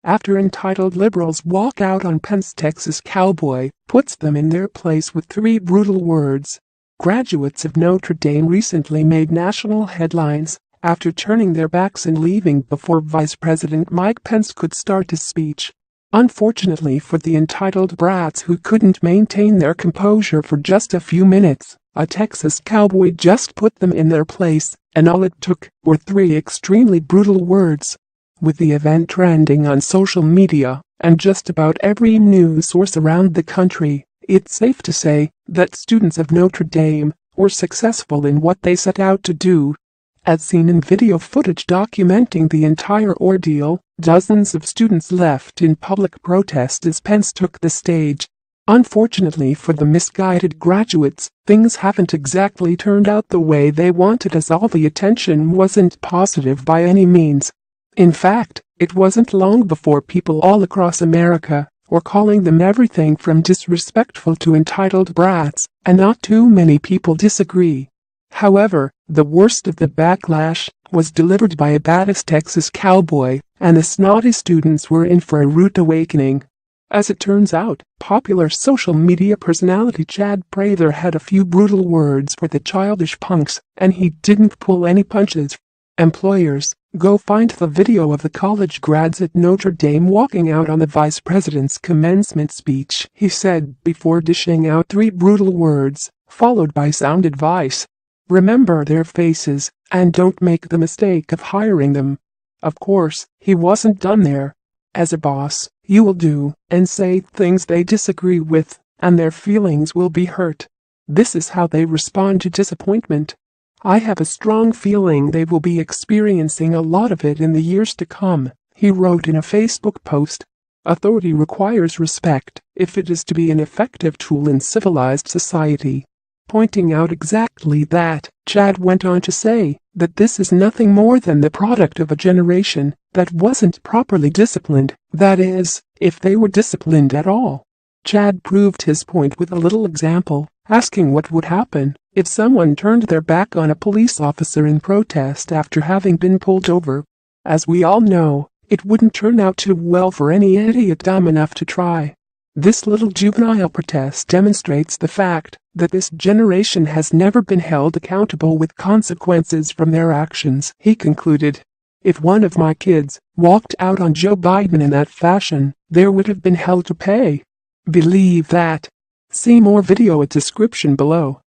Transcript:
after entitled liberals walk out on Pence. Texas Cowboy puts them in their place with 3 brutal words. Graduates of Notre Dame recently made national headlines after turning their backs and leaving before Vice President Mike Pence could start his speech. Unfortunately for the entitled brats who couldn't maintain their composure for just a few minutes, a Texas cowboy just put them in their place, and all it took were 3 extremely brutal words. With the event trending on social media and just about every news source around the country, it's safe to say that students of Notre Dame were successful in what they set out to do. As seen in video footage documenting the entire ordeal, dozens of students left in public protest as Pence took the stage. Unfortunately for the misguided graduates, things haven't exactly turned out the way they wanted, as all the attention wasn't positive by any means. In fact, it wasn't long before people all across America were calling them everything from disrespectful to entitled brats, and not too many people disagree. However, the worst of the backlash was delivered by a badass Texas cowboy, and the snotty students were in for a rude awakening. As it turns out, popular social media personality Chad Prather had a few brutal words for the childish punks, and he didn't pull any punches. Employers, go find the video of the college grads at Notre Dame walking out on the vice president's commencement speech, he said before dishing out 3 brutal words, followed by sound advice. Remember their faces, and don't make the mistake of hiring them. Of course, he wasn't done there. As a boss, you will do and say things they disagree with, and their feelings will be hurt. This is how they respond to disappointment. I have a strong feeling they will be experiencing a lot of it in the years to come, he wrote in a Facebook post. Authority requires respect if it is to be an effective tool in civilized society. Pointing out exactly that, Chad went on to say that this is nothing more than the product of a generation that wasn't properly disciplined, that is, if they were disciplined at all. Chad proved his point with a little example, asking what would happen if someone turned their back on a police officer in protest after having been pulled over. As we all know, it wouldn't turn out too well for any idiot dumb enough to try. This little juvenile protest demonstrates the fact that this generation has never been held accountable with consequences from their actions, he concluded. If one of my kids walked out on Joe Biden in that fashion, there would have been hell to pay. Believe that. See more video at description below.